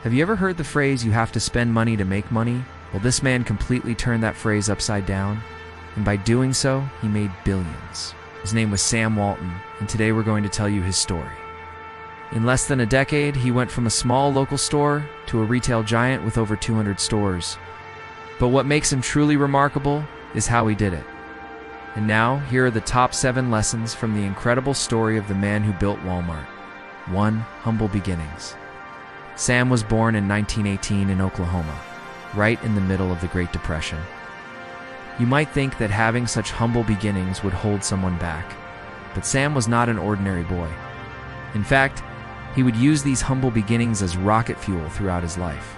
Have you ever heard the phrase, "you have to spend money to make money"? Well, this man completely turned that phrase upside down, and by doing so, he made billions. His name was Sam Walton, and today we're going to tell you his story. In less than a decade, he went from a small local store to a retail giant with over 200 stores. But what makes him truly remarkable is how he did it. And now, here are the top 7 lessons from the incredible story of the man who built Walmart. 1. Humble beginnings. Sam was born in 1918 in Oklahoma, right in the middle of the Great Depression. You might think that having such humble beginnings would hold someone back, but Sam was not an ordinary boy. In fact, he would use these humble beginnings as rocket fuel throughout his life.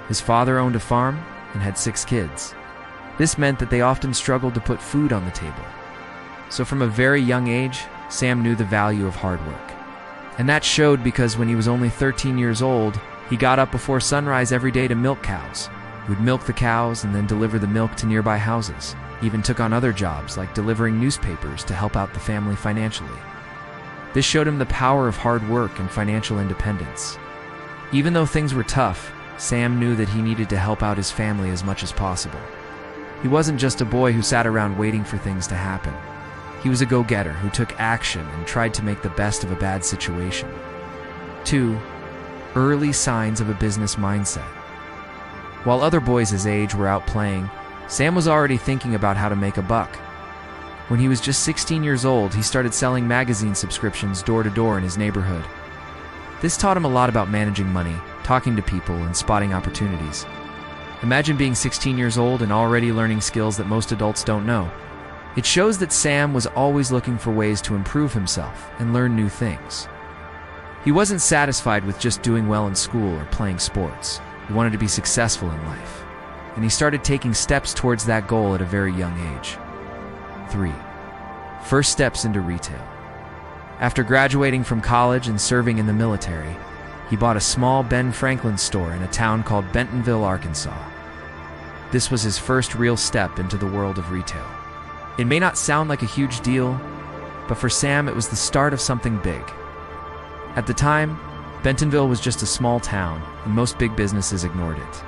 His father owned a farm and had 6 kids. This meant that they often struggled to put food on the table. So from a very young age, Sam knew the value of hard work. And that showed because when he was only 13 years old, he got up before sunrise every day to milk cows. He would milk the cows and then deliver the milk to nearby houses. He even took on other jobs like delivering newspapers to help out the family financially. This showed him the power of hard work and financial independence. Even though things were tough, Sam knew that he needed to help out his family as much as possible. He wasn't just a boy who sat around waiting for things to happen. He was a go-getter who took action and tried to make the best of a bad situation. 2. Early signs of a business mindset. While other boys his age were out playing, Sam was already thinking about how to make a buck. When he was just 16 years old, he started selling magazine subscriptions door to door in his neighborhood. This taught him a lot about managing money, talking to people, and spotting opportunities. Imagine being 16 years old and already learning skills that most adults don't know. It shows that Sam was always looking for ways to improve himself and learn new things. He wasn't satisfied with just doing well in school or playing sports. He wanted to be successful in life, and he started taking steps towards that goal at a very young age. 3. First steps into retail. After graduating from college and serving in the military, he bought a small Ben Franklin store in a town called Bentonville, Arkansas. This was his first real step into the world of retail. It may not sound like a huge deal, but for Sam it was the start of something big. At the time, Bentonville was just a small town, and most big businesses ignored it.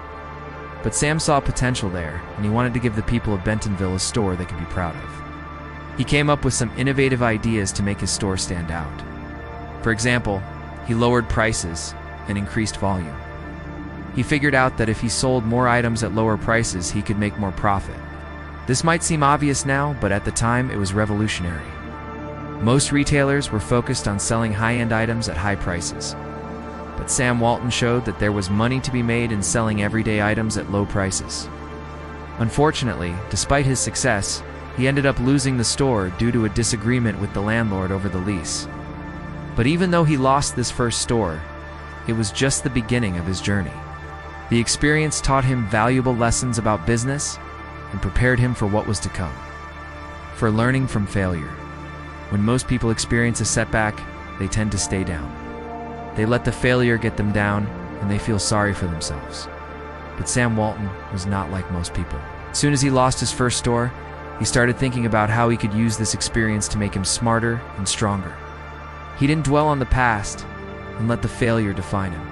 But Sam saw potential there, and he wanted to give the people of Bentonville a store they could be proud of. He came up with some innovative ideas to make his store stand out. For example, he lowered prices and increased volume. He figured out that if he sold more items at lower prices, he could make more profit. This might seem obvious now, but at the time it was revolutionary. Most retailers were focused on selling high-end items at high prices. But Sam Walton showed that there was money to be made in selling everyday items at low prices. Unfortunately, despite his success, he ended up losing the store due to a disagreement with the landlord over the lease. But even though he lost this first store, it was just the beginning of his journey. The experience taught him valuable lessons about business and prepared him for what was to come. For learning from failure. When most people experience a setback, they tend to stay down. They let the failure get them down, and they feel sorry for themselves. But Sam Walton was not like most people. As soon as he lost his first store, he started thinking about how he could use this experience to make him smarter and stronger. He didn't dwell on the past and let the failure define him.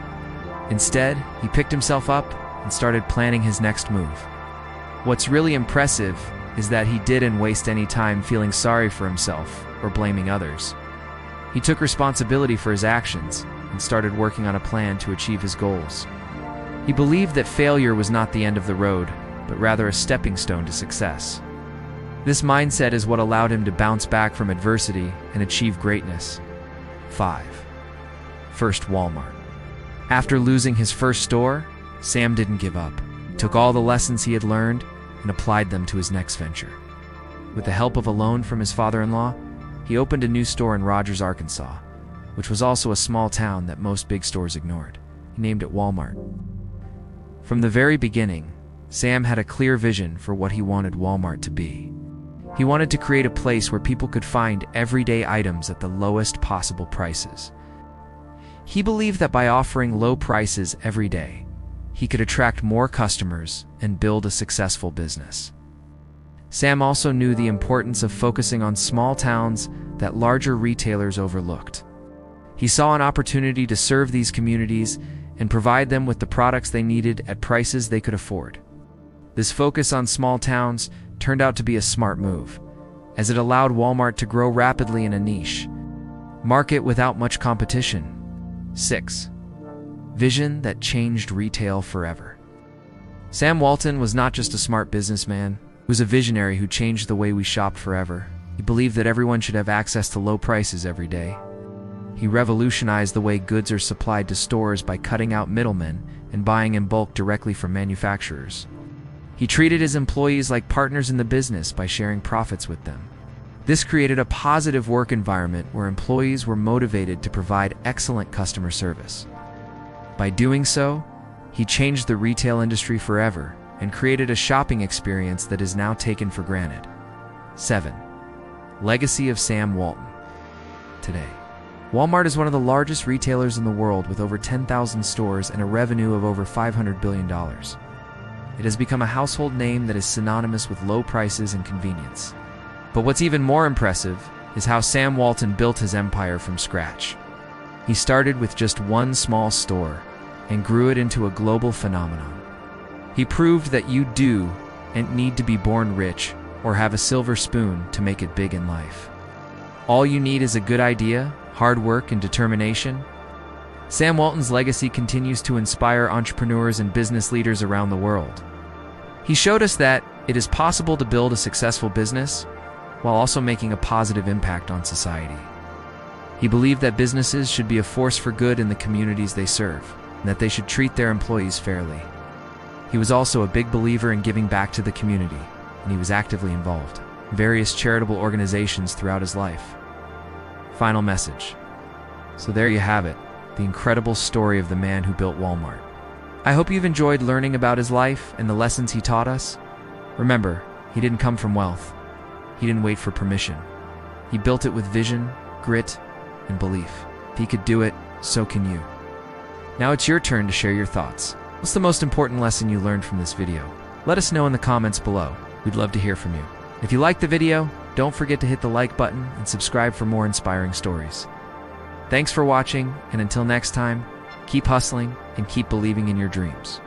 Instead, he picked himself up and started planning his next move. What's really impressive is that he didn't waste any time feeling sorry for himself or blaming others. He took responsibility for his actions and started working on a plan to achieve his goals. He believed that failure was not the end of the road, but rather a stepping stone to success. This mindset is what allowed him to bounce back from adversity and achieve greatness. 5. First Walmart. After losing his first store, Sam didn't give up. He took all the lessons he had learned and applied them to his next venture. With the help of a loan from his father-in-law, he opened a new store in Rogers, Arkansas, which was also a small town that most big stores ignored. He named it Walmart. From the very beginning, Sam had a clear vision for what he wanted Walmart to be. He wanted to create a place where people could find everyday items at the lowest possible prices. He believed that by offering low prices every day, he could attract more customers and build a successful business. Sam also knew the importance of focusing on small towns that larger retailers overlooked. He saw an opportunity to serve these communities and provide them with the products they needed at prices they could afford. This focus on small towns turned out to be a smart move, as it allowed Walmart to grow rapidly in a niche market without much competition. 6. Vision that changed retail forever. Sam Walton was not just a smart businessman, he was a visionary who changed the way we shop forever. He believed that everyone should have access to low prices every day. He revolutionized the way goods are supplied to stores by cutting out middlemen and buying in bulk directly from manufacturers. He treated his employees like partners in the business by sharing profits with them. This created a positive work environment where employees were motivated to provide excellent customer service. By doing so, he changed the retail industry forever and created a shopping experience that is now taken for granted. 7. Legacy of Sam Walton. Today, Walmart is one of the largest retailers in the world with over 10,000 stores and a revenue of over $500 billion. It has become a household name that is synonymous with low prices and convenience. But what's even more impressive is how Sam Walton built his empire from scratch. He started with just one small store and grew it into a global phenomenon. He proved that you and need to be born rich or have a silver spoon to make it big in life. All you need is a good idea, hard work, and determination. Sam Walton's legacy continues to inspire entrepreneurs and business leaders around the world. He showed us that it is possible to build a successful business while also making a positive impact on society. He believed that businesses should be a force for good in the communities they serve, and that they should treat their employees fairly. He was also a big believer in giving back to the community, and he was actively involved in various charitable organizations throughout his life. Final message. So there you have it, the incredible story of the man who built Walmart. I hope you've enjoyed learning about his life and the lessons he taught us. Remember, he didn't come from wealth. He didn't wait for permission. He built it with vision, grit, and belief. If he could do it, so can you. Now it's your turn to share your thoughts. What's the most important lesson you learned from this video? Let us know in the comments below. We'd love to hear from you. If you liked the video, don't forget to hit the like button and subscribe for more inspiring stories. Thanks for watching, and until next time, keep hustling and keep believing in your dreams.